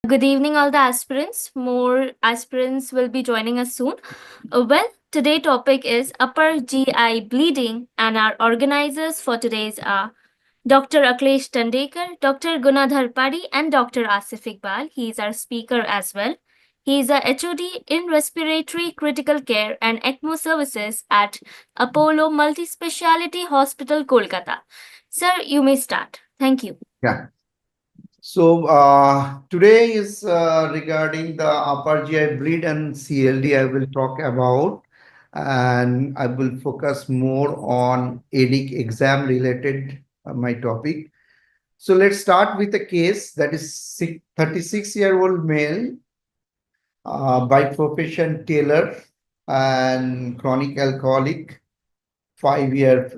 Good evening, all the aspirants. More aspirants will be joining us soon. Today topic is upper GI bleeding, and our organizers for today's are Dr. Akhilesh Tandekar, Dr. Gunadhar Padi, and Dr. ASIF Iqbal. He is our speaker as well. He is a HOD in Respiratory Critical Care and ECMO Services at Apollo Multispeciality Hospital, Kolkata. Sir, you may start. Thank you. Yeah. So today is regarding the upper GI bleed and CLD I will talk about, and I will focus more on edic exam related my topic. So let's start with a case that is 36-year-old male by profession tailor and chronic alcoholic, 5 year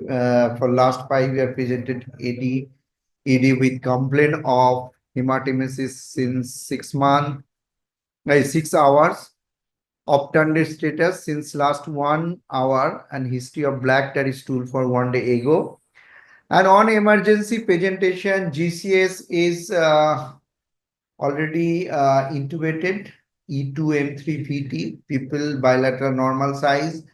for last 5 year presented ED with complaint of hematemesis since 6 months, 6 hours, obtunded status since last 1 hour, and history of black tarry stool for 1 day ago. And on emergency presentation, GCS is already intubated, E2 M3 VT, people bilateral normal size,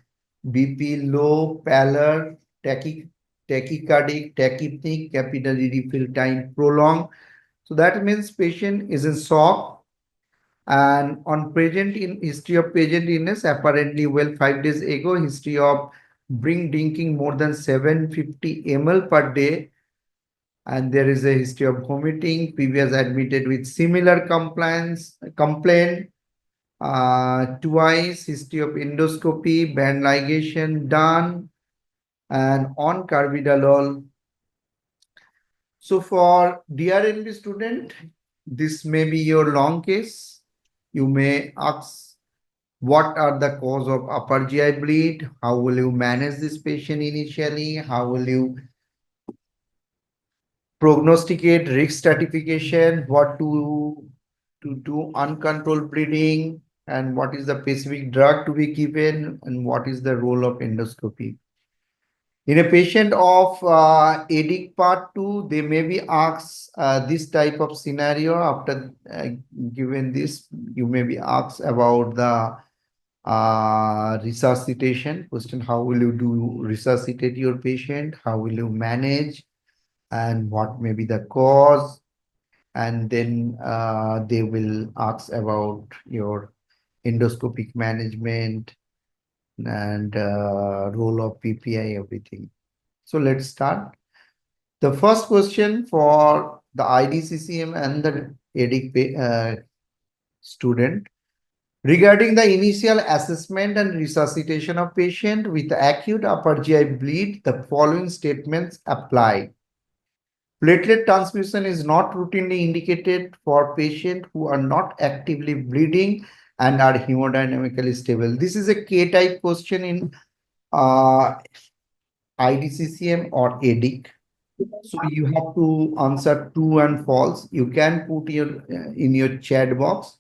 BP low, pallor, tachycardic, tachypneic, capillary refill time prolonged. So that means patient is in shock, and on present in history of patient illness, apparently well 5 days ago, history of drinking more than 750 ml per day, and there is a history of vomiting, previous admitted with similar complaint, twice, history of endoscopy, band ligation done, and on carvedilol. So for DRNB student, this may be your long case. You may ask, what are the cause of upper GI bleed? How will you manage this patient initially? How will you prognosticate risk stratification? What to do uncontrolled bleeding? And what is the specific drug to be given? And what is the role of endoscopy? In a patient of edic part 2, they may be asked this type of scenario. After given this, you may be asked about the resuscitation question. How will you do resuscitate your patient? How will you manage? And what may be the cause? And then they will ask about your endoscopic management and role of PPI, everything. So let's start. The first question for the IDCCM and the EDIC student. Regarding the initial assessment and resuscitation of patient with acute upper GI bleed, the following statements apply. Platelet transfusion is not routinely indicated for patients who are not actively bleeding and are hemodynamically stable. This is a K-type question in IDCCM or EDIC. So you have to answer true and false. You can put your in your chat box.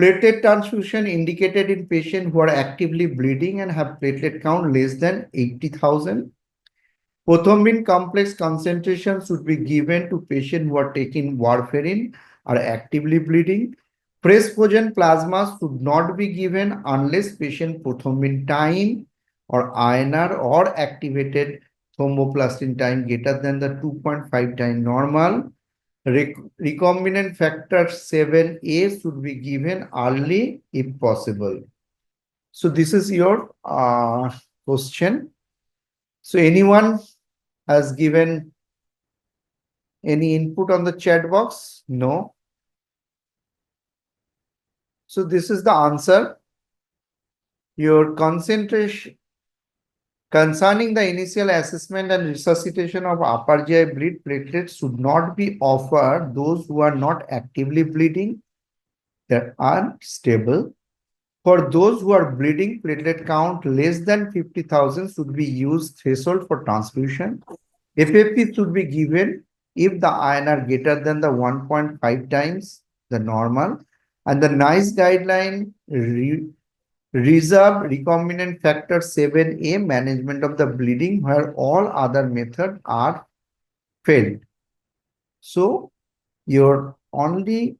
Platelet transfusion indicated in patients who are actively bleeding and have platelet count less than 80,000. Prothrombin complex concentration should be given to patients who are taking warfarin, are actively bleeding. Fresh frozen plasma should not be given unless patient prothrombin time or INR or activated thromboplastin time greater than the 2.5 time normal. Recombinant factor 7A should be given early if possible. So this is your question. So anyone has given any input on the chat box? No. So this is the answer. Your concentration concerning the initial assessment and resuscitation of upper GI bleed, platelets should not be offered those who are not actively bleeding, that are stable. For those who are bleeding, platelet count less than 50,000 should be used threshold for transfusion. FFP should be given if the INR greater than the 1.5 times the normal, and the NICE guideline reserve recombinant factor 7A management of the bleeding where all other methods are failed. So your only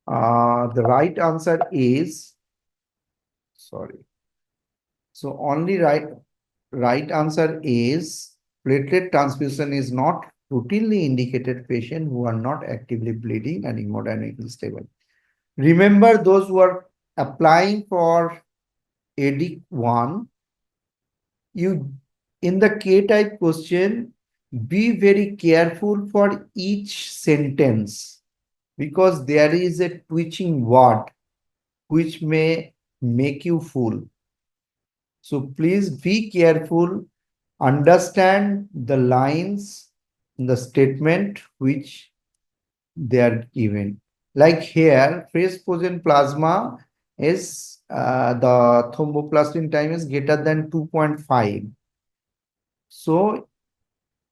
The right answer is, sorry. So only right answer is platelet transfusion is not routinely indicated patient who are not actively bleeding and hemodynamically stable. Remember those who are applying for edic 1, you in the K-type question, be very careful for each sentence because there is a twitching word which may make you fool. So please be careful, understand the lines in the statement which they are given. Like here, phase potent plasma is the thromboplastin time is greater than 2.5. So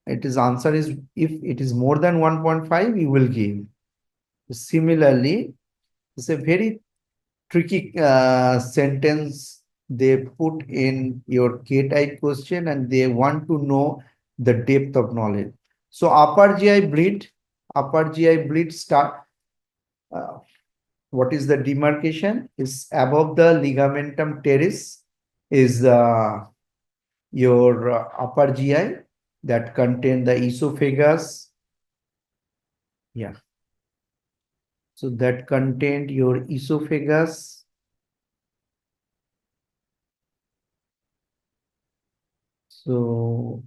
it is answer is if it is more than 1.5, you will give. Similarly, it's a very tricky sentence they put in your K-type question and they want to know the depth of knowledge. So upper GI bleed start, uh, what is the demarcation? Is above the ligamentum teres is your upper GI that contain the esophagus. Yeah. So that contained your esophagus. So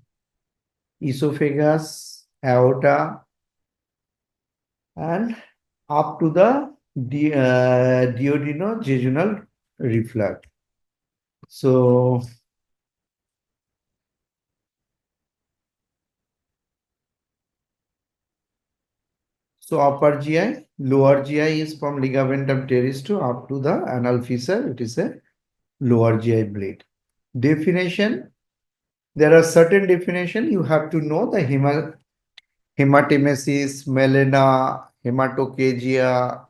esophagus, aorta, and up to the duodenojejunal reflux. So, upper GI, lower GI is from ligamentum teres to up to the anal fissure. It is a lower GI bleed. Definition. There are certain definition you have to know the hematemesis, melena, hematochezia,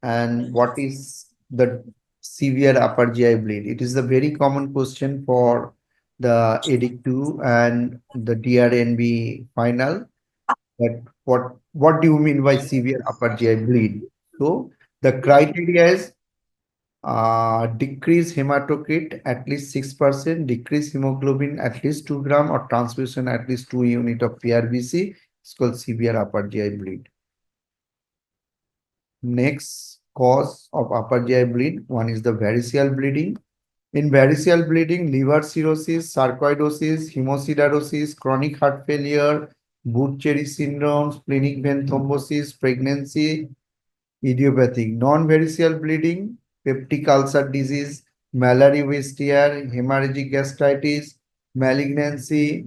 and what is the severe upper GI bleed. It is a very common question for the edic 2 and the DRNB final. That what do you mean by severe upper GI bleed? So the criteria is decrease hematocrit at least 6%, decrease hemoglobin at least 2 gram, or transfusion at least 2 unit of PRBC. It's called severe upper GI bleed. Next cause of upper GI bleed, one is the variceal bleeding. In variceal bleeding, liver cirrhosis, sarcoidosis, hemosiderosis, chronic heart failure, Budd-Chiari syndrome, splenic vein thrombosis, pregnancy, idiopathic. Non-variceal bleeding, peptic ulcer disease, malariovestiae, hemorrhagic gastritis, malignancy,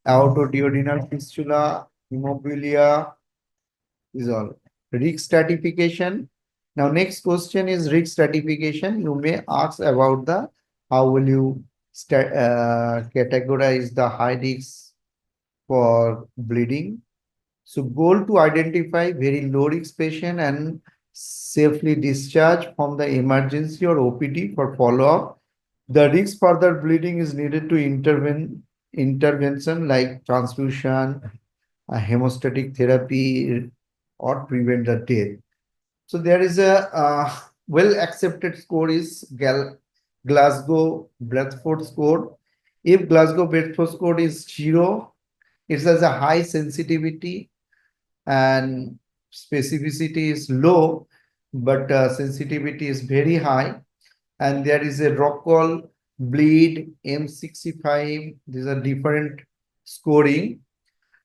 aortoduodenal fistula, hemophilia, is all. Risk stratification. Now, next question is risk stratification. You may ask about the how will you categorize the high risk for bleeding. So, goal to identify very low risk patient and safely discharge from the emergency or OPD for follow-up. The risk further bleeding is needed to intervention like transfusion, hemostatic therapy, or prevent the death. So there is a well accepted score is Glasgow Bradford score. If Glasgow Bradford score is 0, it has a high sensitivity and specificity is low, but sensitivity is very high. And there is a Rockall bleed M65. These are different scoring,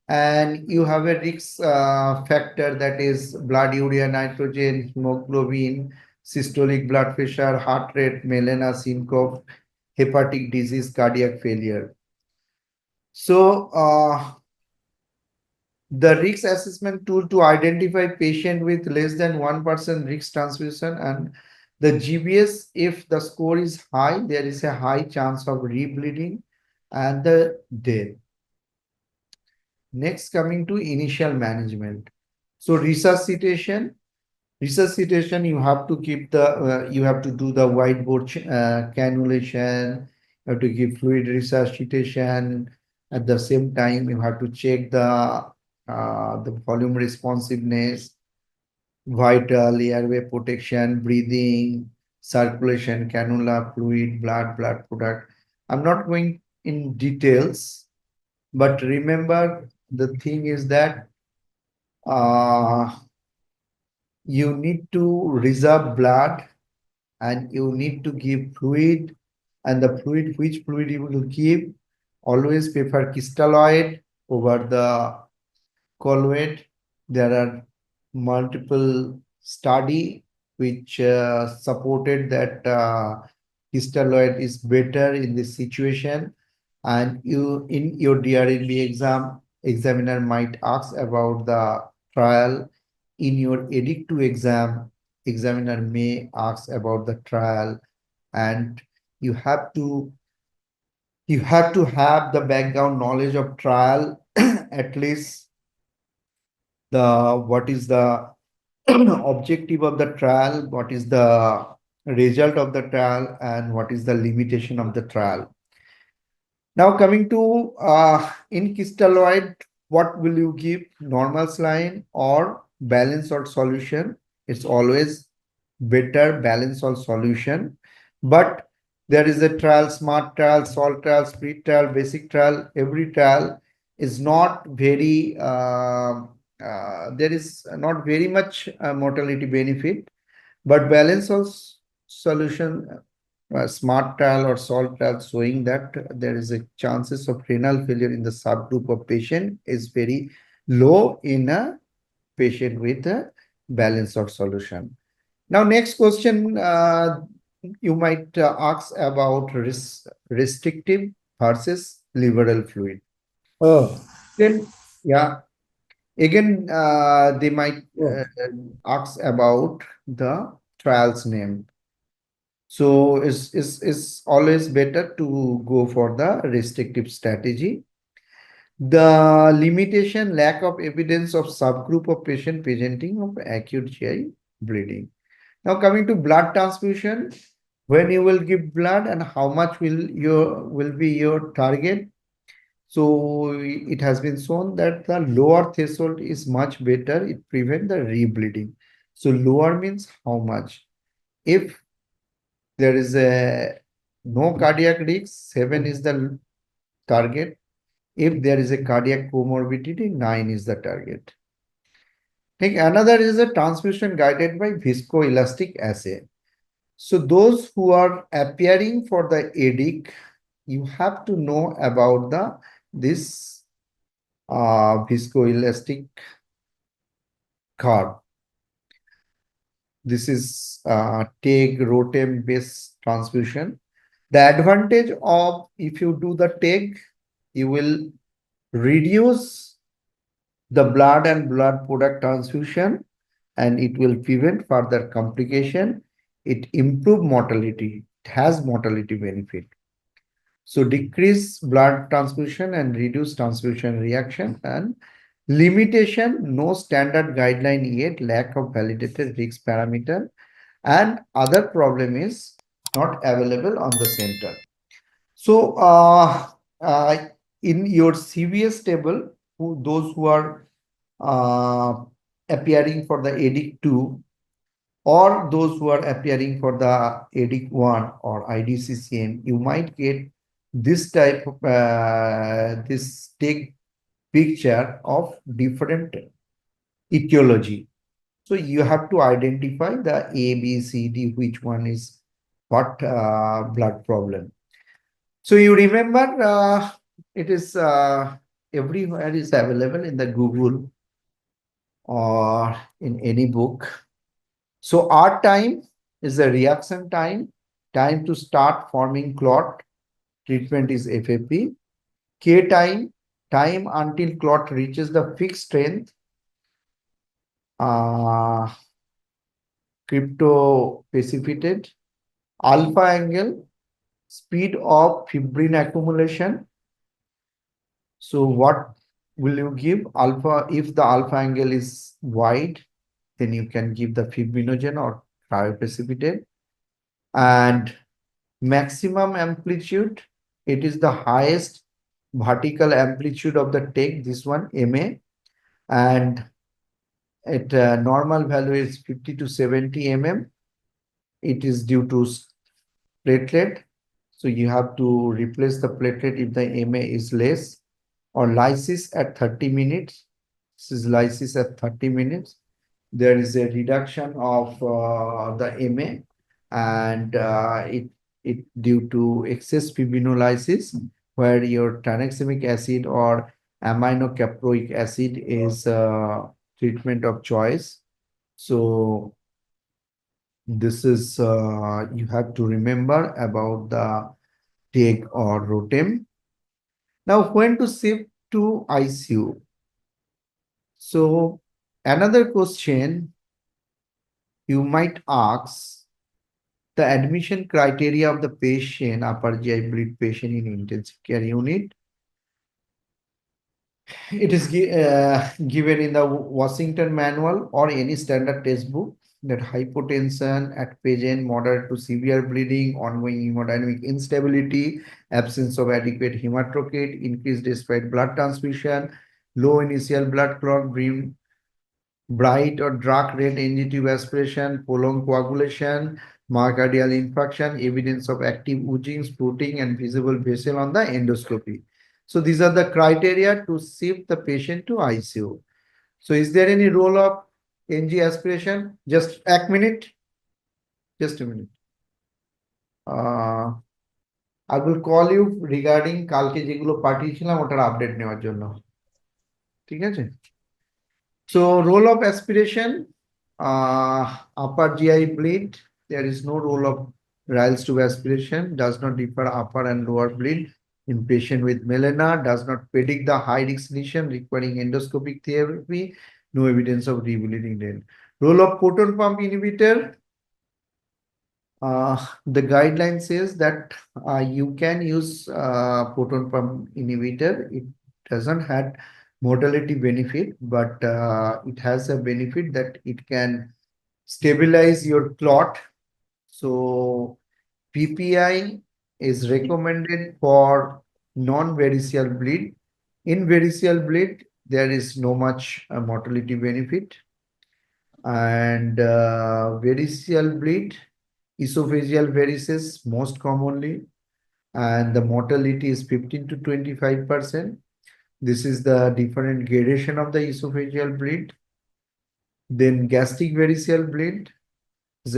and you have a risk factor that is blood urea nitrogen, hemoglobin, systolic blood pressure, heart rate, melena, syncope, hepatic disease, cardiac failure. So the risk assessment tool to identify patient with less than 1% risk transfusion, and the GBS, if the score is high, there is a high chance of rebleeding and the death. Next, coming to initial management. So resuscitation, you have to keep the, you have to do the whiteboard cannulation, you have to give fluid resuscitation. At the same time, you have to check the volume responsiveness. vital, airway protection, breathing, circulation, cannula, fluid, blood product. I'm not going in details, but remember the thing is that uh, you need to reserve blood and you need to give fluid, and the fluid, which fluid you will give, always prefer crystalloid over the colloid. There are multiple study which supported that crystalloid is better in this situation. And you in your DRNB exam, examiner might ask about the trial. In your edic 2 exam, examiner may ask about the trial, and you have to have the background knowledge of trial at least the what is the objective of the trial, what is the result of the trial, and what is the limitation of the trial. Now coming to in crystalloid, what will you give? Normal saline or balanced salt solution? It's always better balanced salt solution. But there is a trial, smart trial, salt trial, speed trial, basic trial. Every trial is not very, there is not very much mortality benefit, but balanced salt solution, smart trial or salt trial showing that there is a chances of renal failure in the subgroup of patient is very low in a patient with a balanced salt solution. Now, next question you might ask about restrictive versus liberal fluid. Oh, Then, yeah, again, they might oh, ask about the trial's name. So it's always better to go for the restrictive strategy. The limitation, lack of evidence of subgroup of patient presenting of acute GI bleeding. Now coming to blood transfusion, when you will give blood and how much will be your target. So it has been shown that the lower threshold is much better. It prevents the rebleeding. So lower means how much? If there is a no cardiac risk, 7 is the target. If there is a cardiac comorbidity, 9 is the target. Think another is a transfusion guided by viscoelastic assay. So those who are appearing for the edic, you have to know about the this viscoelastic curve. This is TEG ROTEM based transfusion. The advantage of if you do the TEG, you will reduce the blood and blood product transfusion, and it will prevent further complication. It improve mortality. It has mortality benefit. So decrease blood transfusion and reduce transfusion reaction. And limitation, no standard guideline yet, lack of validated risk parameter, and other problem is not available on the center. So uh, in your CVS table, those who are uh, appearing for the edic 2 or those who are appearing for the edic 1 or IDCCM, you might get this type of this take picture of different etiology. So you have to identify the A, B, C, D, which one is what blood problem. So you remember it is everywhere is available in the Google or in any book. So R time is the reaction time, time to start forming clot, treatment is FAP. K time, time until clot reaches the fixed strength, uh, crypto precipitate. Alpha angle, speed of fibrin accumulation. So what will you give? Alpha, if the alpha angle is wide, then you can give the fibrinogen or cryoprecipitate. And maximum amplitude, it is the highest vertical amplitude of the take, this one, MA. And At normal value is 50 to 70 mm. It is due to platelet. So you have to replace the platelet if the MA is less, or lysis at 30 minutes. This is lysis at 30 minutes. There is a reduction of the MA, and it due to excess fibrinolysis, where your tranexamic acid or aminocaproic acid is treatment of choice. So this is you have to remember about the TEG or ROTEM. Now, when to shift to ICU? So another question you might ask, the admission criteria of the patient, upper GI bleed patient in intensive care unit. It is given in the Washington manual or any standard textbook that hypotension at present, moderate to severe bleeding, ongoing hemodynamic instability, absence of adequate hematocrit, increased despite blood transfusion, low initial blood clot, bright or dark red NG-tube aspiration, prolonged coagulation, myocardial infarction, evidence of active oozing, sprouting, and visible vessel on the endoscopy. So these are the criteria to shift the patient to ICU. So is there any role of NG aspiration? Just a minute. Just a minute. I will call you regarding কালকে যেগুলো পাঠিয়েছিলাম ওটার update নেওয়ার জন্য। ঠিক আছে? So role of aspiration, upper GI bleed, there is no role of Ryle's tube aspiration, does not differ upper and lower bleed in patient with melena, does not predict the high risk lesion requiring endoscopic therapy, no evidence of rebleeding then. Role of proton pump inhibitor, the guideline says that you can use proton pump inhibitor. It doesn't have mortality benefit, but it has a benefit that it can stabilize your clot. So PPI is recommended for non-variceal bleed. In variceal bleed, there is no much mortality benefit. And variceal bleed, esophageal varices most commonly, and the mortality is 15 to 25%. This is the different gradation of the esophageal bleed. Then gastric variceal bleed is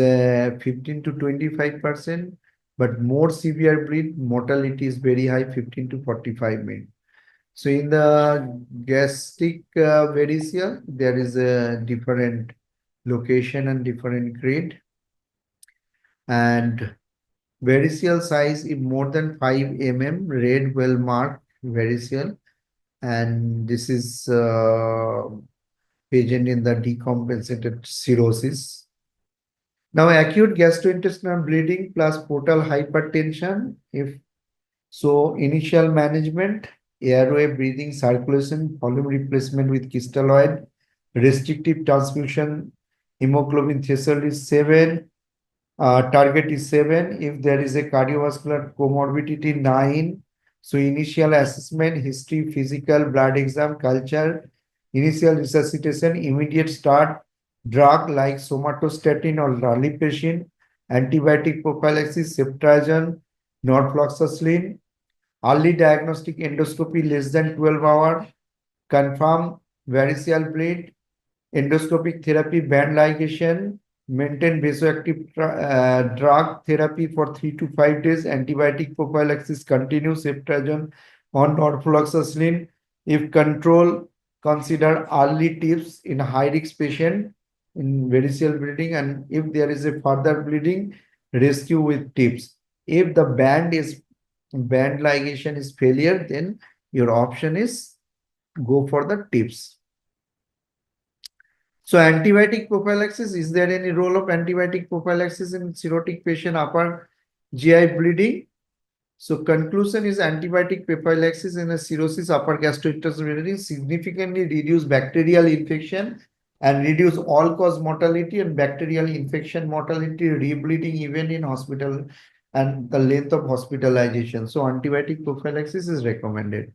15 to 25%, but more severe bleed, mortality is very high, 15 to 45%. So in the gastric variceal, there is a different location and different grade. And variceal size is more than 5 mm, red well marked variceal, and this is present in the decompensated cirrhosis. Now acute gastrointestinal bleeding plus portal hypertension, if so, initial management, airway, breathing, circulation, volume replacement with crystalloid, restrictive transfusion, hemoglobin threshold is 7, target is 7. If there is a cardiovascular comorbidity, 9. So initial assessment, history, physical, blood exam, culture, initial resuscitation, immediate start, drug like somatostatin or ralipacin, antibiotic prophylaxis, ceftriaxone, norfloxacin, early diagnostic endoscopy less than 12 hours, confirm variceal bleed, endoscopic therapy, band ligation, maintain vasoactive drug therapy for 3 to 5 days, antibiotic prophylaxis continue, ceftriaxone on norfloxacin. If control, consider early tips in high risk patient in variceal bleeding, and if there is a further bleeding, rescue with tips. If the band ligation is failure, then your option is go for the tips. So antibiotic prophylaxis, is there any role of antibiotic prophylaxis in cirrhotic patient upper GI bleeding? So conclusion is antibiotic prophylaxis in a cirrhosis upper gastrointestinal bleeding significantly reduce bacterial infection and reduce all-cause mortality and bacterial infection mortality, rebleeding even in hospital, and the length of hospitalization. So antibiotic prophylaxis is recommended.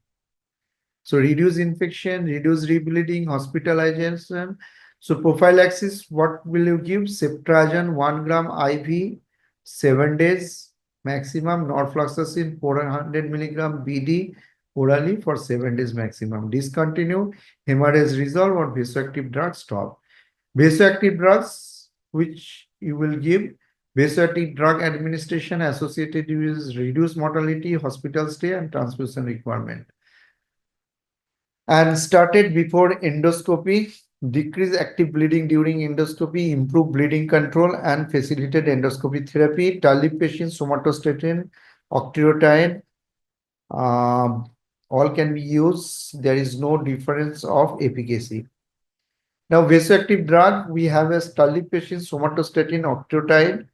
So reduce infection, reduce rebleeding, hospitalization, So prophylaxis, what will you give? Ceftriaxone 1 gram IV, 7 days maximum. Norfloxacin 400 milligram BD orally for 7 days maximum. Discontinue, hemorrhage resolve or vasoactive drug stop. Vasoactive drugs which you will give, vasoactive drug administration associated with reduced mortality, hospital stay and transfusion requirement. And started before endoscopy, decrease active bleeding during endoscopy, improve bleeding control and facilitate endoscopy therapy. Terlipressin, somatostatin, octreotide, um, all can be used. There is no difference of efficacy. Now, vasoactive drug, we have a terlipressin, somatostatin, octreotide.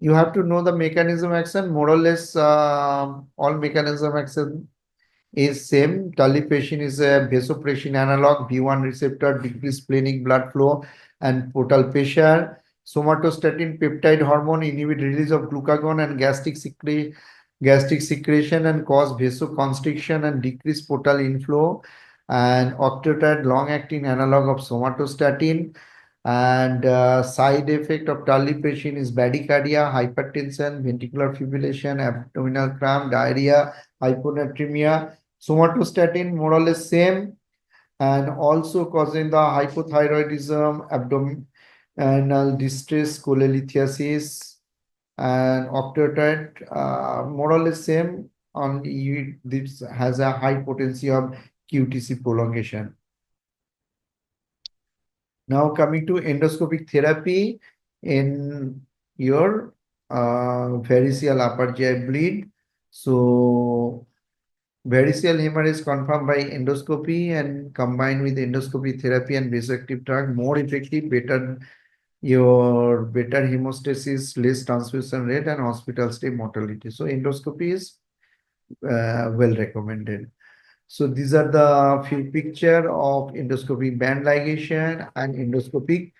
You have to know the mechanism action, more or less all mechanism action is same. Terlipressin is a vasopressin analog, V1 receptor, decrease splenic blood flow and portal pressure. Somatostatin, peptide hormone, inhibit release of glucagon and gastric secretion and cause vasoconstriction and decrease portal inflow. And octreotide, long-acting analog of somatostatin. And side effect of terlipressin is bradycardia, hypertension, ventricular fibrillation, abdominal cramp, diarrhea, hyponatremia. Somatostatin, more or less same, and also causing the hypothyroidism, abdominal distress, cholelithiasis, and octreotide, more or less same. On this has a high potency of QTC prolongation. Now coming to endoscopic therapy in your variceal upper GI bleed. So variceal hemorrhage confirmed by endoscopy and combined with endoscopy therapy and vasoactive drug, more effective, better hemostasis, less transfusion rate, and hospital stay mortality. So endoscopy is well recommended. So these are the few picture of endoscopic band ligation and endoscopic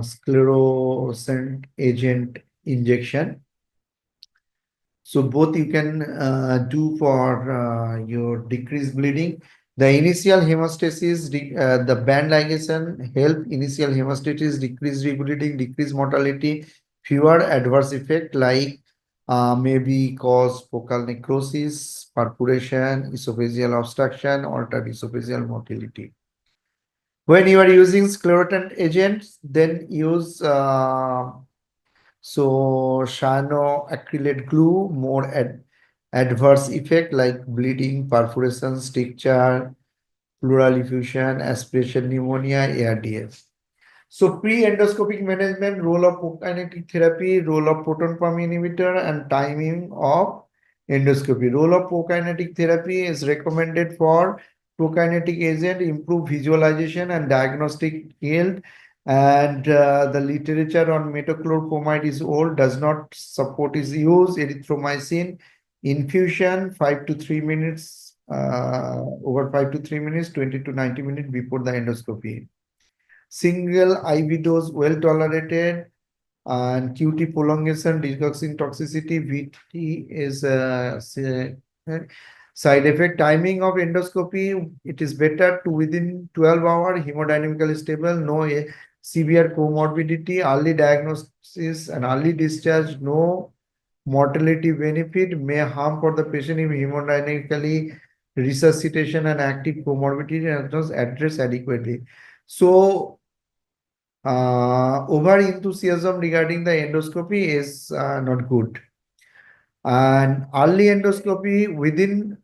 sclerosant agent injection. So both you can do for your decreased bleeding. The initial hemostasis, the band ligation help initial hemostasis, decrease rebleeding, decrease mortality, fewer adverse effect like maybe cause focal necrosis, perforation, esophageal obstruction, altered esophageal motility. When you are using sclerosant agents, then use cyanoacrylate glue, more adverse effect like bleeding, perforation, stricture, pleural effusion, aspiration pneumonia, ARDS. So pre-endoscopic management, role of prokinetic therapy, role of proton pump inhibitor, and timing of endoscopy. Role of prokinetic therapy is recommended for prokinetic agent, improve visualization and diagnostic yield. And the literature on metoclopramide is old, does not support its use. Erythromycin infusion 5 to 3 minutes, over 5 to 3 minutes, 20 to 90 minutes before the endoscopy. Single IV dose well tolerated, and QT prolongation, discussing toxicity, VT is side effect. Timing of endoscopy, it is better to within 12 hours, hemodynamically stable, no severe comorbidity, early diagnosis and early discharge, no mortality benefit, may harm for the patient if hemodynamically resuscitation and active comorbidity are not addressed adequately. So over enthusiasm regarding the endoscopy is not good. And early endoscopy within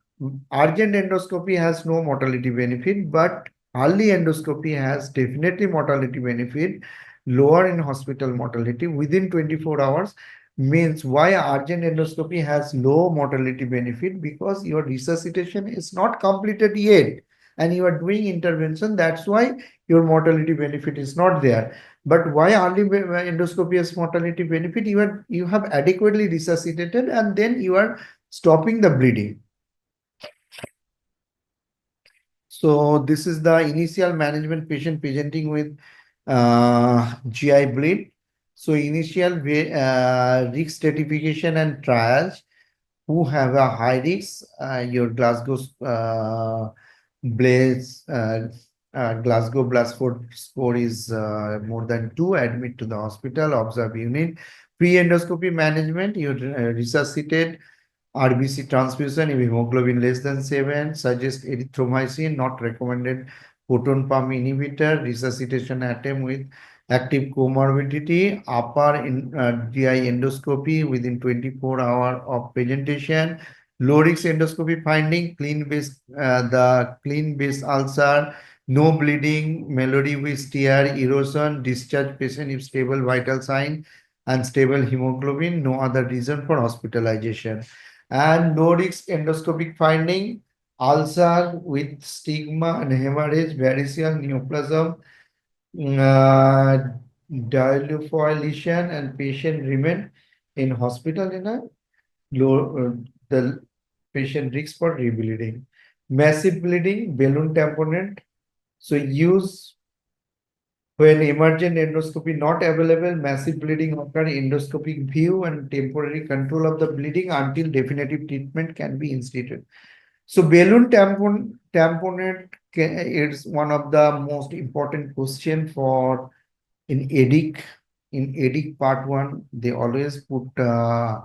urgent endoscopy has no mortality benefit, but early endoscopy has definitely mortality benefit, lower in hospital mortality within 24 hours. Means why urgent endoscopy has low mortality benefit? Because your resuscitation is not completed yet and you are doing intervention. That's why your mortality benefit is not there. But why early endoscopy has mortality benefit? You have adequately resuscitated and then you are stopping the bleeding. So this is the initial management patient presenting with GI bleed. So initial risk stratification and triage. Who have a high risk, your Glasgow Blaze Glasgow Blastford score is more than 2, admit to the hospital, observe unit. Pre-endoscopy management, you resuscitate RBC transfusion if hemoglobin less than 7, suggest erythromycin, not recommended proton pump inhibitor, resuscitation attempt with active comorbidity, upper GI endoscopy within 24 hours of presentation, low risk endoscopy finding, clean base ulcer, no bleeding, melody with tear, erosion, discharge patient if stable vital sign and stable hemoglobin, no other reason for hospitalization. And low risk endoscopic finding, ulcer with stigma and hemorrhage, variceal neoplasm, uh, dilophoylation, and patient remain in hospital in a low, the patient risk for rebleeding. Massive bleeding, balloon tamponade. So use when emergent endoscopy not available, massive bleeding occur, endoscopic view and temporary control of the bleeding until definitive treatment can be instituted. So balloon tamponade is one of the most important question for in edic. In edic part 1, they always put one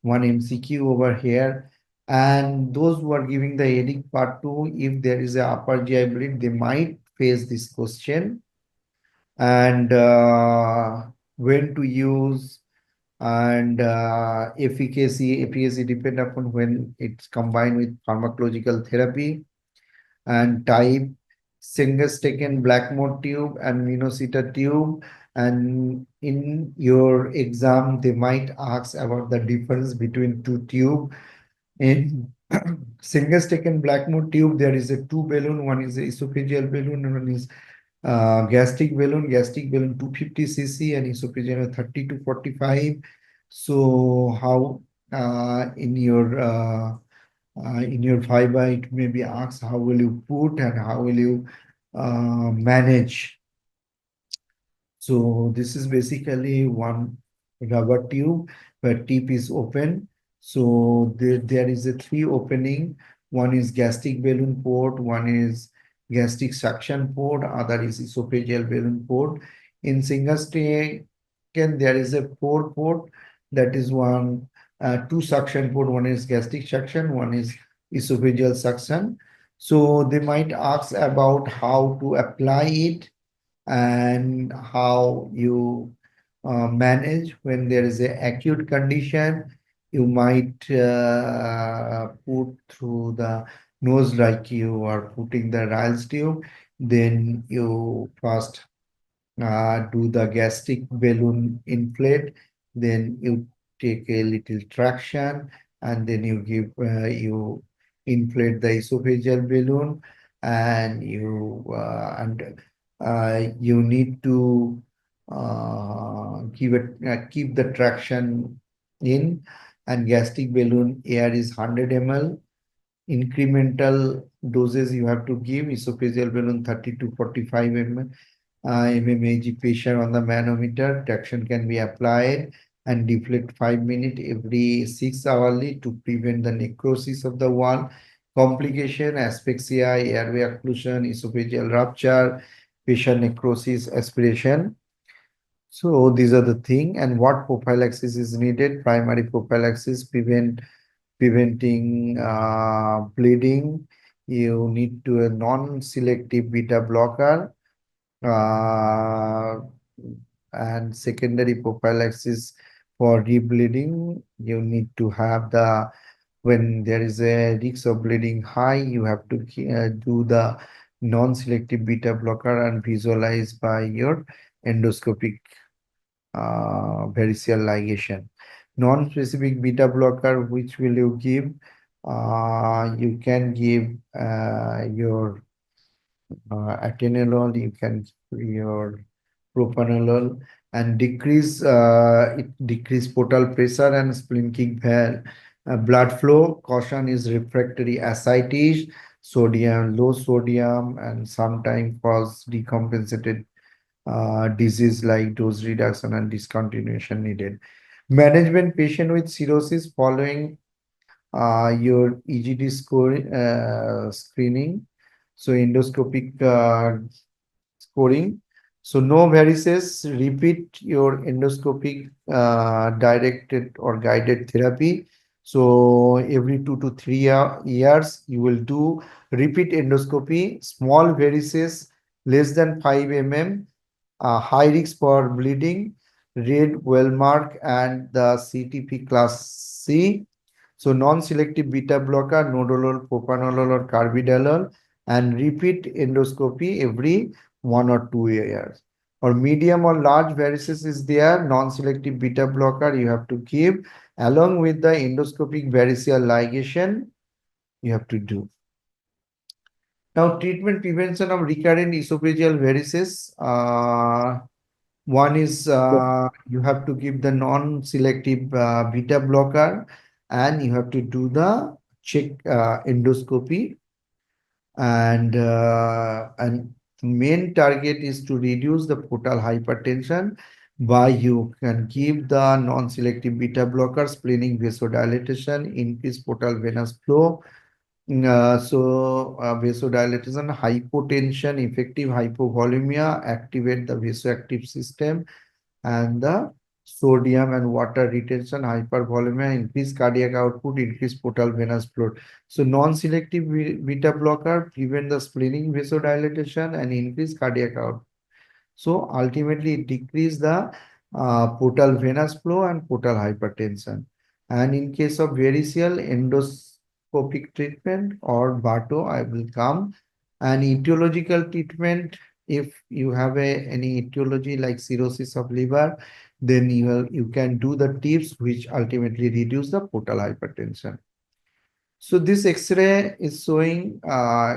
MCQ over here. And those who are giving the edic part 2, if there is a upper GI bleed, they might face this question. And when to use, and efficacy depend upon when it's combined with pharmacological therapy, and type, Singus taken Blackmore tube and Minosita tube. And in your exam, they might ask about the difference between two tube. In Singus taken Blackmore tube, there is a two balloon. One is a esophageal balloon and one is gastric balloon. Gastric balloon 250 cc and esophageal 30 to 45. So how in your fiber, it may be asked how will you put and how will you manage. So this is basically one rubber tube where tip is open. So there is a three opening. One is gastric balloon port, one is gastric suction port, other is esophageal balloon port. In single stage, there is a four port, that is one, two suction port. One is gastric suction, one is esophageal suction. So they might ask about how to apply it and how you manage when there is a acute condition. You might put through the nose like you are putting the Ryle's tube. Then you first do the gastric balloon inflate, then you take a little traction, and then you inflate the esophageal balloon, and you need to keep the traction in, and gastric balloon air is 100 ml. Incremental doses you have to give, esophageal balloon 30 to 45 ml. mmHg pressure on the manometer. Traction can be applied and deflect 5 minutes every 6 hourly to prevent the necrosis of the wall. Complication, asphyxia, airway occlusion, esophageal rupture, patient necrosis, aspiration. So these are the thing. And what prophylaxis is needed? Primary prophylaxis, preventing bleeding. You need to a non-selective beta blocker, uh, and secondary prophylaxis for rebleeding. You need to have the, when there is a risk of bleeding high, you have to do the non-selective beta blocker and visualize by your endoscopic variceal ligation. Non-specific beta blocker, which will you give? You can give your atenolol, you can give your propanolol, and decrease portal pressure and spleen valve. Blood flow, caution is refractory ascites, sodium, low sodium, and sometimes cause decompensated disease like dose reduction and discontinuation needed. Management patient with cirrhosis following your EGD score screening. So endoscopic scoring. So no varices, repeat your endoscopic directed or guided therapy. So every 2 to 3 years, you will do repeat endoscopy, small varices less than 5 mm, high risk for bleeding, red well mark and the CTP class C. So non-selective beta blocker, nonolol, propanolol or carvedilol, and repeat endoscopy every 1 or 2 years. Or medium or large varices is there, non-selective beta blocker you have to give along with the endoscopic variceal ligation you have to do. Now, treatment prevention of recurrent esophageal varices. One is you have to give the non-selective beta blocker and you have to do the check endoscopy and main target is to reduce the portal hypertension by you can give the non-selective beta blockers, splenic vasodilatation, increase portal venous flow. Vasodilatation, hypotension, effective hypovolemia, activate the vasoactive system, and the sodium and water retention, hypervolemia, increase cardiac output, increase portal venous flow. So non-selective beta blocker prevent the splenic vasodilatation and increase cardiac output. So ultimately, it decrease the portal venous flow and portal hypertension. And in case of variceal endoscopic treatment or BATO, I will come. And etiological treatment, if you have any etiology like cirrhosis of liver, then you can do the tips which ultimately reduce the portal hypertension. So this X-ray is showing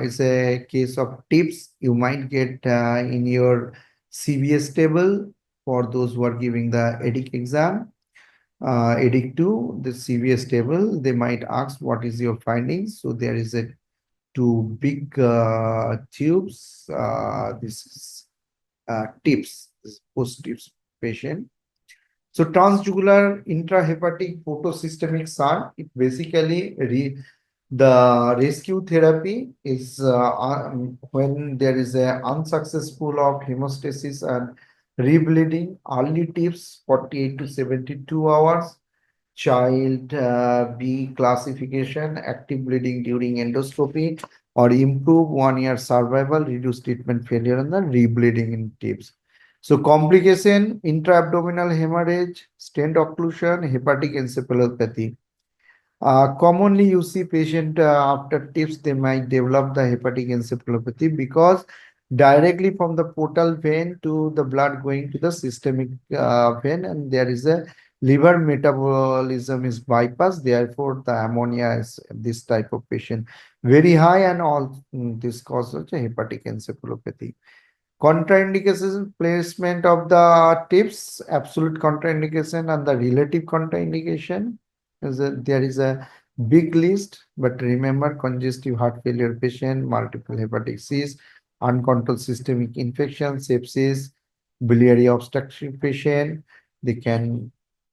is a case of tips you might get in your CBS table for those who are giving the edic exam. Edic 2, the CBS table, they might ask what is your findings. So there is a two big tubes. This is tips, this post tips patient. So transjugular intrahepatic photosystemic shunt, it basically the rescue therapy is when there is a unsuccessful of hemostasis and rebleeding, early tips 48 to 72 hours, child B classification, active bleeding during endoscopy, or improve 1 year survival, reduce treatment failure, and the rebleeding in tips. So complication, intra-abdominal hemorrhage, stent occlusion, hepatic encephalopathy. Commonly, you see patient after tips, they might develop the hepatic encephalopathy because directly from the portal vein to the blood going to the systemic vein, and there is a liver metabolism is bypassed. Therefore, the ammonia is this type of patient very high, and all this causes a hepatic encephalopathy. Contraindication placement of the tips, absolute contraindication and the relative contraindication. There is a big list, but remember congestive heart failure patient, multiple hepatic disease, uncontrolled systemic infection, sepsis, biliary obstruction patient, they can,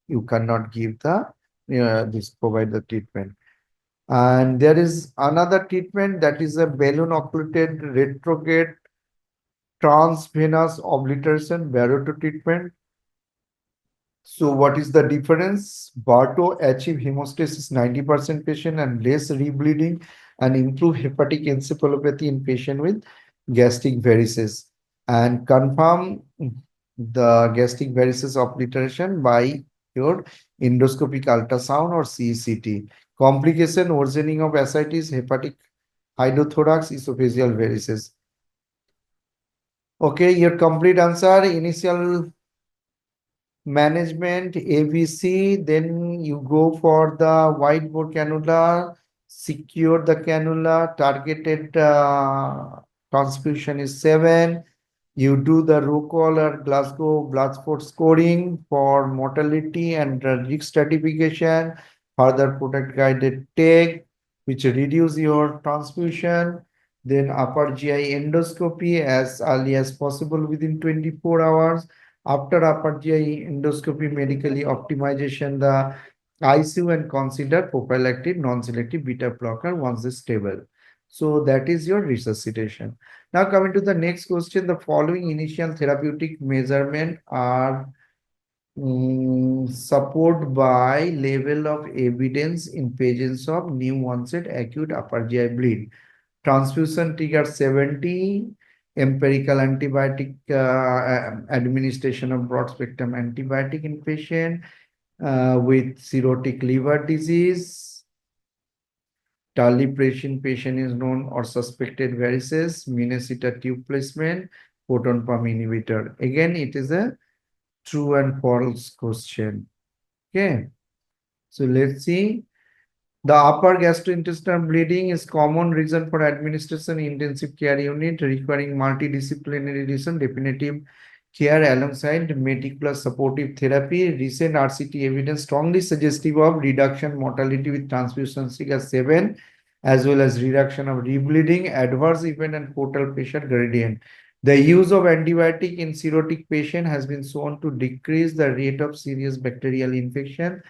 you cannot give the, this provide the treatment. And there is another treatment that is a balloon occluded retrograde transvenous obliteration baroto treatment. So what is the difference? Barto achieve hemostasis 90% patient and less rebleeding and improve hepatic encephalopathy in patient with gastric varices and confirm the gastric varices obliteration by your endoscopic ultrasound or CECT. Complication worsening of ascites, hepatic hydrothorax, esophageal varices. Okay, your complete answer, initial management, ABC, then you go for the white bore cannula, secure the cannula, targeted transfusion is 7. You do the Rockall or Glasgow blood sport scoring for mortality and risk stratification, further product guided take, which reduce your transfusion, then upper GI endoscopy as early as possible within 24 hours. After upper GI endoscopy, medically optimization the ICU and consider prophylactic non-selective beta blocker once it's stable. So that is your resuscitation. Now coming to the next question, the following initial therapeutic measurement are support by level of evidence in patients of new onset acute upper GI bleed. Transfusion trigger 70, empirical antibiotic administration of broad spectrum antibiotic in patient with cirrhotic liver disease. Talipration patient is known or suspected varices, Minnesota tube placement, proton pump inhibitor. Again, it is a true and false question. Okay, so let's see. The upper gastrointestinal bleeding is common reason for administration in intensive care unit requiring multidisciplinary reason, definitive care alongside meticulous supportive therapy. Recent RCT evidence strongly suggestive of reduction mortality with transfusion trigger 7 as well as reduction of rebleeding, adverse event and portal pressure gradient. The use of antibiotic in cirrhotic patient has been shown to decrease the rate of serious bacterial infection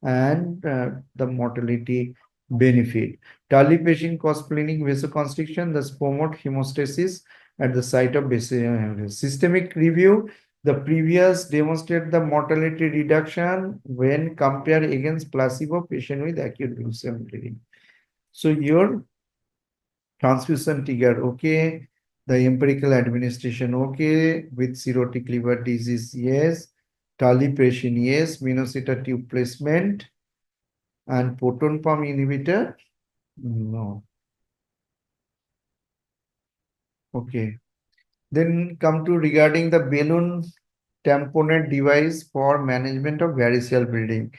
and the mortality benefit. Tarly patient cause splenic vasoconstriction, thus promote hemostasis at the site of basic systemic review. The previous demonstrate the mortality reduction when compared against placebo patient with acute brucine bleeding. So your transfusion trigger, okay. The empirical administration, okay. With cirrhotic liver disease, yes. Talipration, yes. Minnesota tube placement and proton pump inhibitor, no. Okay. Then come to regarding the balloon tamponade device for management of variceal bleeding.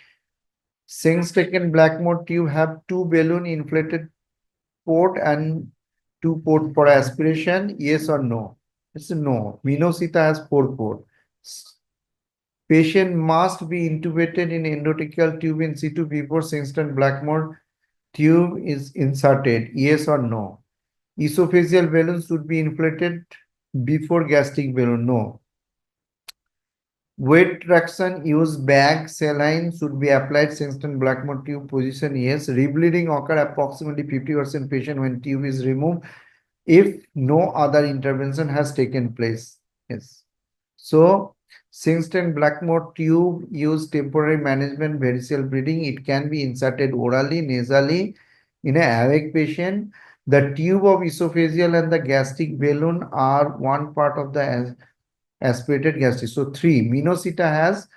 Sengstaken Blackmore tube have two balloon inflated port and two port for aspiration. Yes or no? It's a no. Minosita has four port. Patient must be intubated in endotracheal tube in situ before Sengstaken Blackmore tube is inserted. Yes or no? Esophageal balloon should be inflated before gastric balloon. No. Weight traction use bag saline should be applied Sengstaken Blackmore tube position. Yes. Rebleeding occur approximately 50% patient when tube is removed if no other intervention has taken place. Yes. So Sengstaken Blackmore tube use temporary management variceal bleeding. It can be inserted orally, nasally in a awake patient. The tube of esophageal and the gastric balloon are one part of the aspirated gastric. So three, Minosita has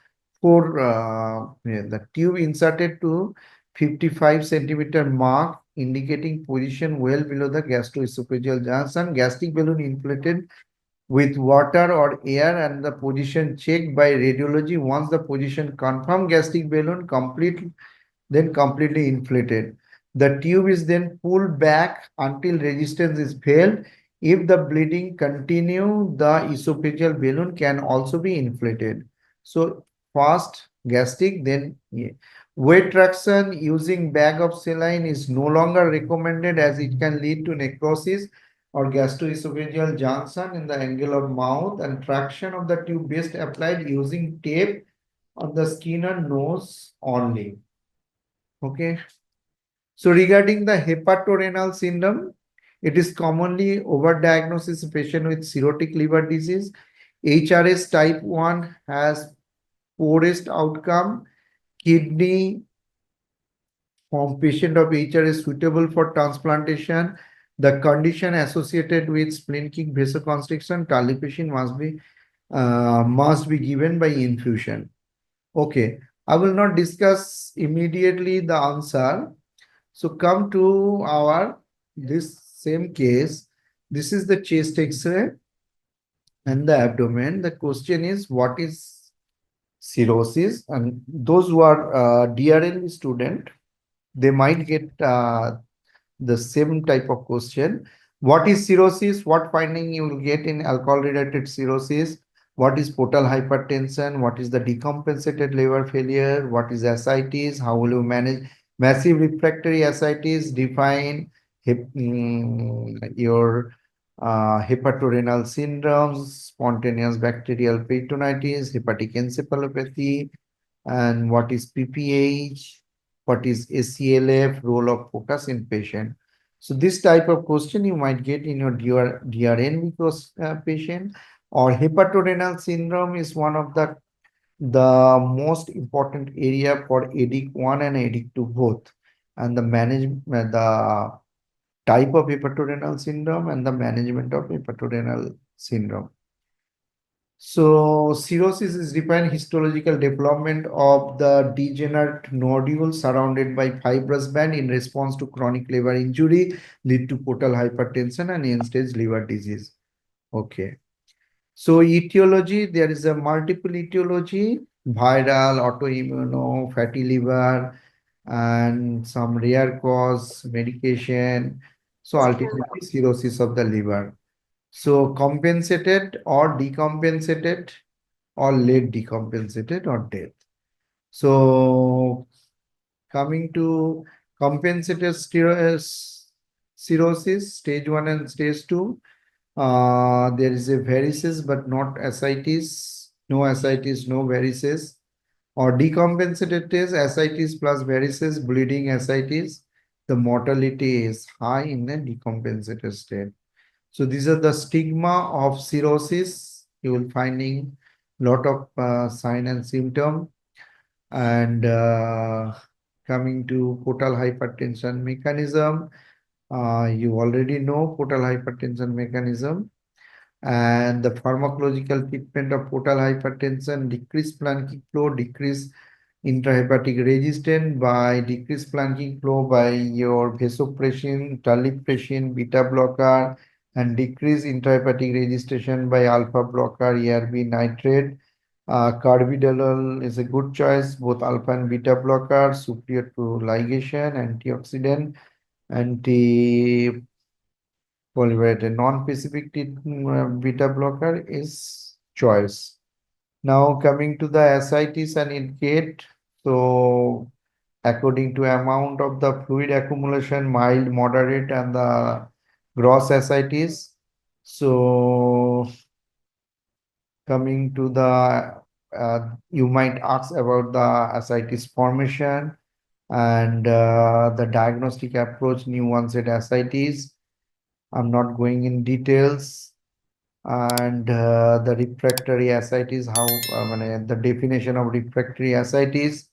four, the tube inserted to 55 centimeter mark indicating position well below the gastroesophageal junction. Gastric balloon inflated with water or air and the position checked by radiology. Once the position confirmed, gastric balloon completely inflated. The tube is then pulled back until resistance is felt. If the bleeding continue, the esophageal balloon can also be inflated. So first gastric, then weight traction using bag of saline is no longer recommended as it can lead to necrosis or gastroesophageal junction in the angle of mouth, and traction of the tube best applied using tape on the skin and nose only. Okay. So regarding the hepatorenal syndrome, it is commonly overdiagnosis in patient with cirrhotic liver disease. HRS type 1 has poorest outcome. Kidney from patient of HRS suitable for transplantation. The condition associated with splenic vasoconstriction, talipation must be given by infusion. Okay, I will not discuss immediately the answer. So come to our this same case. This is the chest X-ray and the abdomen. The question is, what is cirrhosis? And those who are DRL student, they might get the same type of question. What is cirrhosis? What finding you will get in alcohol-related cirrhosis? What is portal hypertension? What is the decompensated liver failure? What is ascites? How will you manage massive refractory ascites? Define your hepatorenal syndromes, spontaneous bacterial peritonitis, hepatic encephalopathy, and what is PPH? What is ACLF, role of focus in patient. So this type of question you might get in your DRN because patient, or hepatorenal syndrome is one of the most important area for edic 1 and edic 2 both, and the management, the type of hepatorenal syndrome and the management of hepatorenal syndrome. So cirrhosis is defined histological development of the degenerate nodule surrounded by fibrous band in response to chronic liver injury, lead to portal hypertension and end-stage liver disease. Okay. So etiology, there is a multiple etiology, viral, autoimmune, fatty liver, and some rare cause, medication. So ultimately cirrhosis of the liver. So compensated or decompensated or late decompensated or death. So coming to compensated cirrhosis, stage 1 and stage 2. There is a varices but not ascites, no ascites, no varices, or decompensated is ascites plus varices, bleeding ascites. The mortality is high in the decompensated state. So these are the stigma of cirrhosis. You will finding lot of sign and symptom. And coming to portal hypertension mechanism, you already know portal hypertension mechanism, and the pharmacological treatment of portal hypertension: decrease planking flow, decrease intrahepatic resistance by decrease planking flow by your vasopressin, terlipressin, beta blocker, and decrease intrahepatic resistance by alpha blocker, ERB nitrate. Carvedilol is a good choice, both alpha and beta blocker, superior to ligation, antioxidant, anti polypeptide. Non-specific beta blocker is choice. Now coming to the ascites and indicate. So according to amount of the fluid accumulation, mild, moderate, and the gross ascites. So coming to the you might ask about the ascites formation and the diagnostic approach, new onset ascites. I'm not going in details. And the refractory ascites, how the definition of refractory ascites,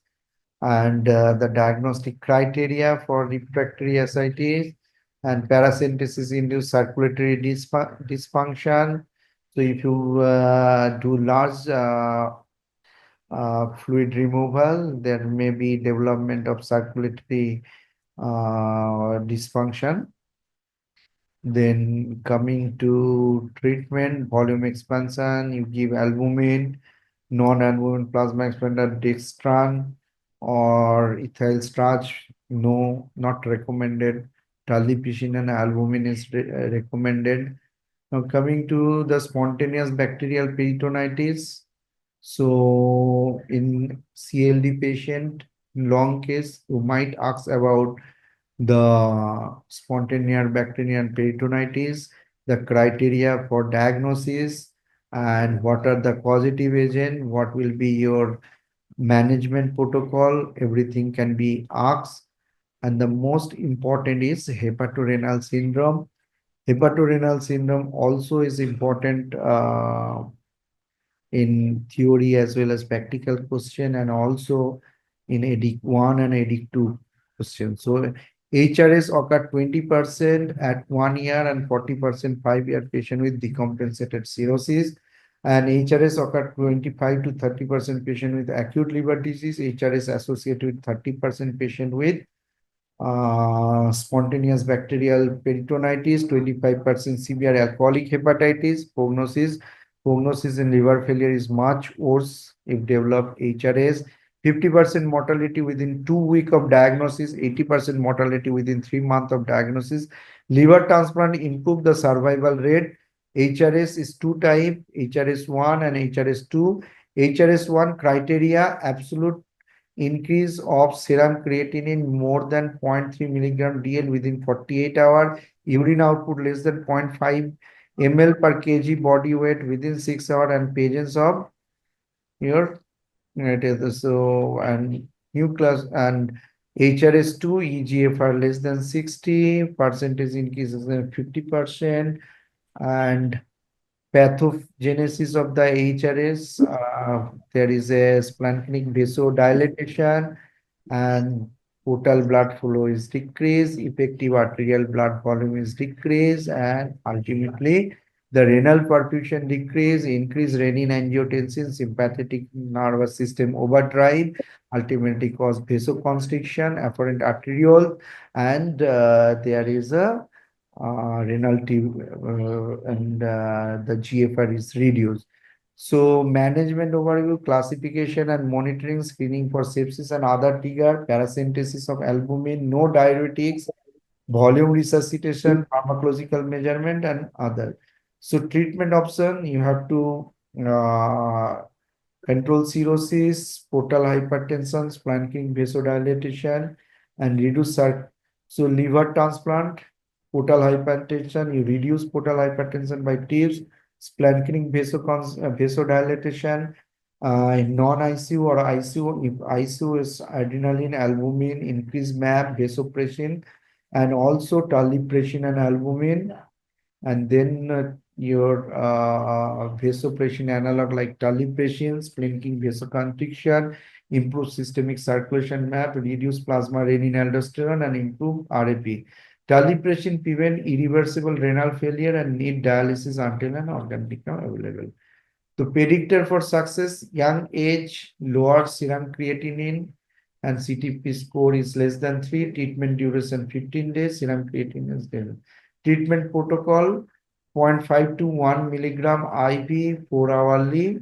and the diagnostic criteria for refractory ascites, and paracentesis induced circulatory dysfunction. So if you do large fluid removal, there may be development of circulatory dysfunction. Then coming to treatment, volume expansion, you give albumin, non-albumin plasma expander, dextran, or ethyl starch. No, not recommended. Talipicin and albumin is recommended. Now coming to the spontaneous bacterial peritonitis. So in CLD patient, long case, you might ask about the spontaneous bacterial peritonitis, the criteria for diagnosis, and what are the causative agent, what will be your management protocol, everything can be asked. And the most important is hepatorenal syndrome. Hepatorenal syndrome also is important in theory as well as practical question, and also in edic 1 and edic 2 question. So HRS occur 20% at 1 year and 40% 5-year patient with decompensated cirrhosis. And HRS occur 25 to 30% patient with acute liver disease. HRS associated with 30% patient with spontaneous bacterial peritonitis, 25% severe alcoholic hepatitis. Prognosis in liver failure is much worse if developed HRS. 50% mortality within 2 weeks of diagnosis, 80% mortality within 3 months of diagnosis. Liver transplant improve the survival rate. HRS is two type, HRS1 and HRS2. HRS1 criteria: absolute increase of serum creatinine more than 0.3 milligram DL within 48 hours, urine output less than 0.5 ml per kg body weight within 6 hours, and presence of your it is so and nucleus and HRS2, EGFR less than 60, percentage increases than 50%, and pathogenesis of the HRS, there is a splanchnic vasodilation, and total blood flow is decreased, effective arterial blood volume is decreased, and ultimately the renal perfusion decrease, increased renin-angiotensin, sympathetic nervous system overdrive, ultimately cause vasoconstriction, afferent arteriole, and there is a renal tube, and the GFR is reduced. So management overview, classification and monitoring, screening for sepsis and other trigger, paracentesis of albumin, no diuretics, volume resuscitation, pharmacological measurement and other. So treatment option, you have to control cirrhosis, portal hypertension, splanchnic vasodilation, and reduce so liver transplant, portal hypertension, you reduce portal hypertension by tips, splanchnic vasodilation, in non-ICU or ICU. If ICU is adrenaline, albumin, increased MAP, vasopressin, and also terlipressin and albumin, and then your vasopressin analog like terlipressin, splinting vasoconstriction, improve systemic circulation map, reduce plasma renin aldosterone, and improve RAP. Terlipressin prevent irreversible renal failure and need dialysis until an organ become available. The predictor for success, young age, lower serum creatinine, and CTP score is less than 3, treatment duration 15 days, serum creatinine is there. Treatment protocol, 0.5 to 1 milligram IV 4 hourly,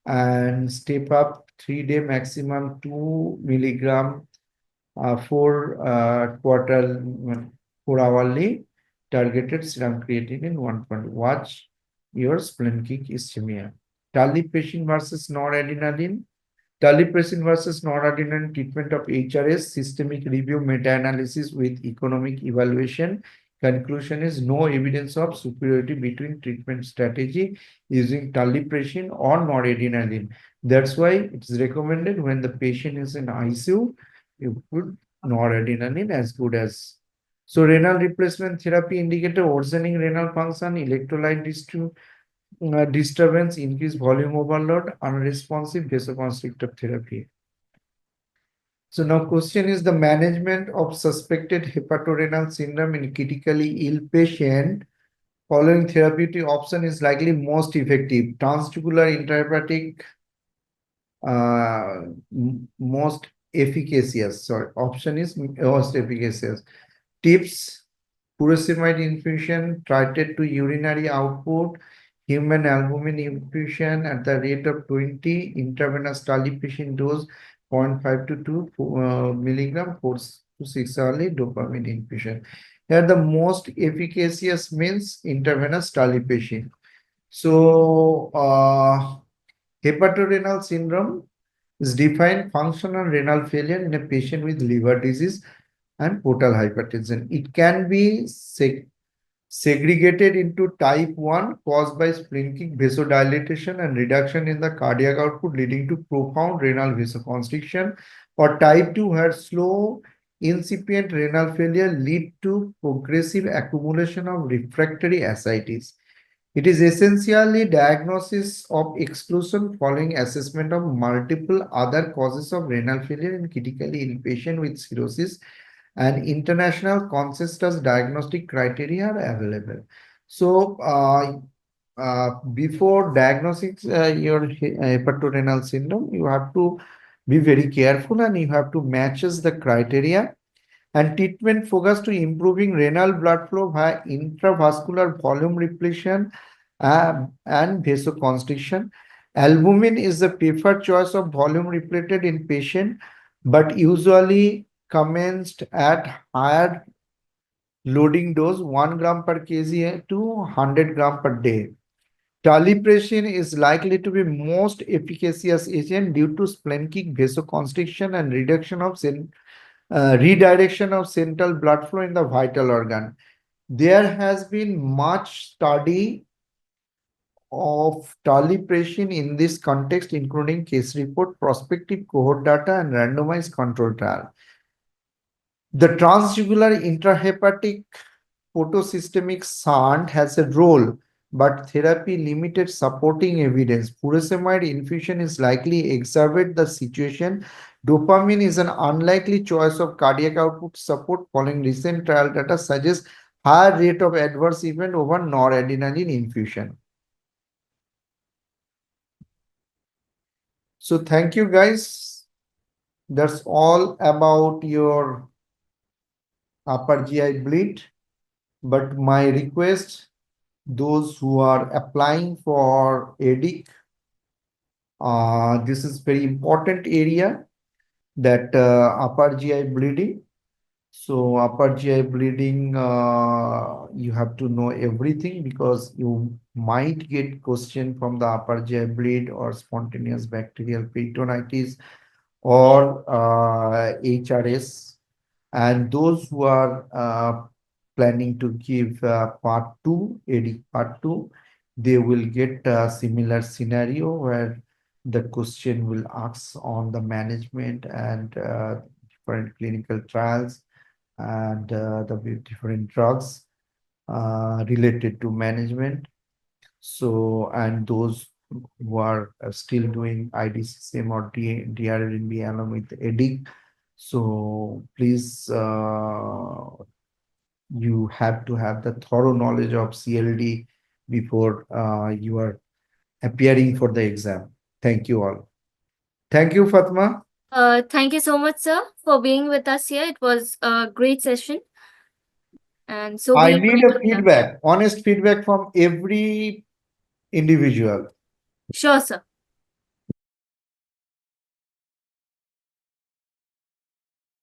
and step up 3-day maximum 2 milligram for quarter 4 hourly, targeted serum creatinine 1 point. Watch your splanchnic ischemia. Terlipressin versus noradrenaline. Terlipressin versus noradrenaline treatment of HRS, systemic review, meta-analysis with economic evaluation. Conclusion is no evidence of superiority between treatment strategy using terlipressin or noradrenaline. That's why it's recommended when the patient is in ICU, you put noradrenaline as good as. So renal replacement therapy indicator worsening renal function, electrolyte disturbance, increased volume overload, unresponsive vasoconstrictor therapy. So now question is the management of suspected hepatorenal syndrome in critically ill patient. Following therapeutic option is likely most effective. Transtubular intrahepatic, most efficacious. Sorry, option is most efficacious. Tips: furosemide infusion, titrate to urinary output, human albumin infusion at the rate of 20, intravenous terlipressin dose 0.5 to 2 milligram, 4 to 6 hourly, dopamine infusion. Here the most efficacious means intravenous terlipressin. So hepatorenal syndrome is defined functional renal failure in a patient with liver disease and portal hypertension. It can be segregated into type 1 caused by splanchnic vasodilation and reduction in the cardiac output leading to profound renal vasoconstriction, or type 2 where slow incipient renal failure lead to progressive accumulation of refractory ascites. It is essentially diagnosis of exclusion following assessment of multiple other causes of renal failure in critically ill patient with cirrhosis, and international consensus diagnostic criteria are available. So, before diagnosing your hepatorenal syndrome, you have to be very careful and you have to matches the criteria, and treatment focus to improving renal blood flow via intravascular volume repletion and vasoconstriction. Albumin is the preferred choice of volume repleted in patient, but usually commenced at higher loading dose 1 gram per kg to 100 gram per day. Terlipressin is likely to be most efficacious agent due to splanchnic vasoconstriction and redirection of central blood flow in the vital organ. There has been much study of terlipressin in this context, including case report, prospective cohort data, and randomized control trial. The transjugular intrahepatic photosystemic shunt has a role, but therapy limited supporting evidence. Furosemide infusion is likely exacerbate the situation. Dopamine is an unlikely choice of cardiac output support following recent trial data suggests higher rate of adverse event over noradrenaline infusion. So thank you guys. That's all about your upper GI bleed. But my request, those who are applying for edic, this is very important area that upper GI bleeding. So upper GI bleeding, you have to know everything because you might get question from the upper GI bleed or spontaneous bacterial peritonitis or HRS. And those who are planning to give part 2, AD part 2, they will get a similar scenario where the question will ask on the management and different clinical trials and the different drugs related to management. So, and those who are still doing IDCSM or DRNB along with EDIC, so please, you have to have the thorough knowledge of CLD before you are appearing for the exam. Thank you all. Thank you, Fatma. Thank you so much, sir, for being with us here. It was a great session. And so I we'll need wind a up here. feedback, honest feedback from every individual. Sure, sir.